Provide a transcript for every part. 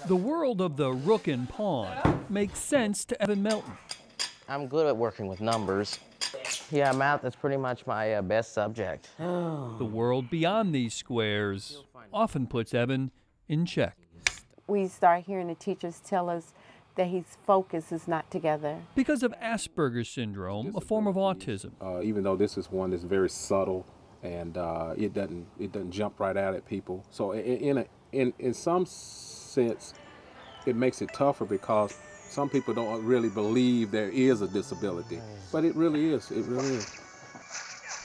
The world of the rook and pawn makes sense to Evan Melton. I'm good at working with numbers. Yeah, math is pretty much my best subject. The world beyond these squares often puts Evan in check. We start hearing the teachers tell us that his focus is not together. Because of Asperger's syndrome, a form of autism. Even though this is one that's very subtle and it doesn't jump right out at people. So in some sense, it makes it tougher because some people don't really believe there is a disability, but it really is. It really is.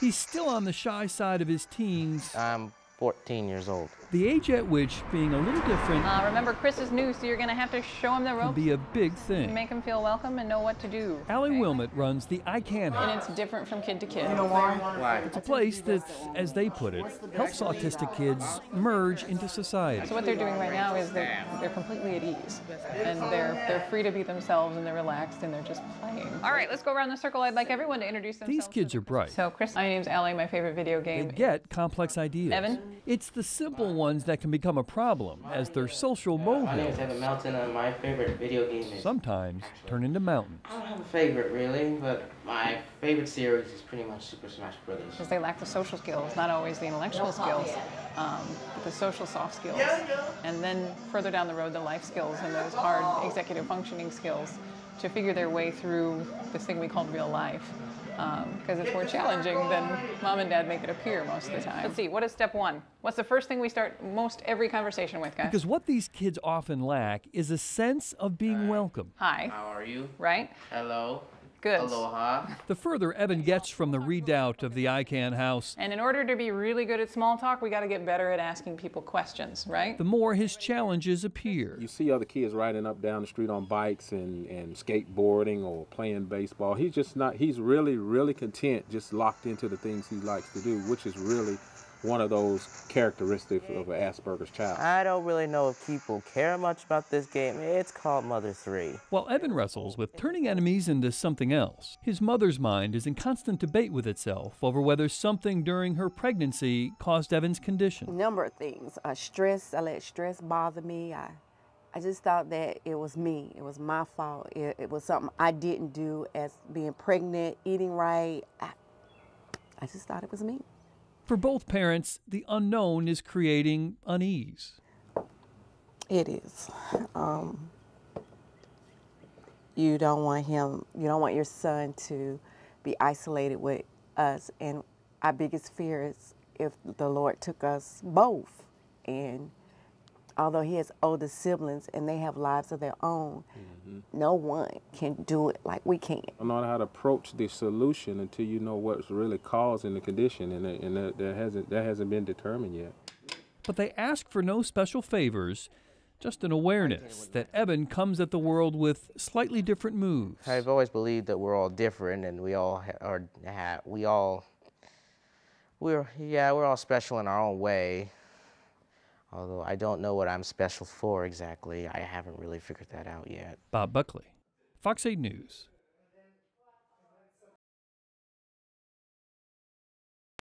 He's still on the shy side of his teens. I'm 14 years old. The age at which being a little different Remember, Chris is new, so you're going to have to show him the ropes. can be a big thing. Make him feel welcome and know what to do. Allie Wilmot runs the I Can And House. it's different from kid to kid. Why? It's a place that, as they put it, helps autistic kids merge into society. So what they're doing right now is they're completely at ease. And they're free to be themselves, and they're relaxed, and they're just playing. All right, let's go around the circle. I'd like everyone to introduce themselves. These kids are bright. So, Chris, my name's Allie. My favorite video They game. get complex ideas. Evan? It's the simple ones that can become a problem as their social My name is molehills Evan Melton, and my favorite video game is... sometimes turn into mountains. I don't have a favorite, really, but my favorite series is pretty much Super Smash Brothers. Because they lack the social skills, not always the intellectual skills, but the social soft skills. And then further down the road, the life skills and those hard executive functioning skills to figure their way through this thing we call real life. Because it's more challenging than mom and dad make it appear most of the time. Let's see, what is step one? What's the first thing we start most every conversation with, guys? Because what these kids often lack is a sense of being welcome. Hi. How are you? Right? Hello. Good. Aloha. The further Evan gets from the redoubt of the I Can House, And in order to be really good at small talk, we got to get better at asking people questions, right? the more his challenges appear. You see other kids riding up down the street on bikes and skateboarding or playing baseball. He's just not, he's really, really content, just locked into the things he likes to do, which is really one of those characteristics of an Asperger's child. I don't really know if people care much about this game. It's called Mother 3. While Evan wrestles with turning enemies into something else, his mother's mind is in constant debate with itself over whether something during her pregnancy caused Evan's condition. A number of things. Stress, I let stress bother me. I just thought that it was me. It was my fault. It was something I didn't do as being pregnant, eating right. I just thought it was me. For both parents, the unknown is creating unease. It is. You don't want your son to be isolated with us. And our biggest fear is if the Lord took us both. And although he has older siblings and they have lives of their own, no one can do it like we can. I don't know how to approach the solution until you know what's really causing the condition, and that hasn't been determined yet. But they ask for no special favors, just an awareness that Evan comes at the world with slightly different moves. I've always believed that we're all different, and we're all special in our own way. Although I don't know what I'm special for exactly. I haven't really figured that out yet. Bob Buckley, Fox 8 News.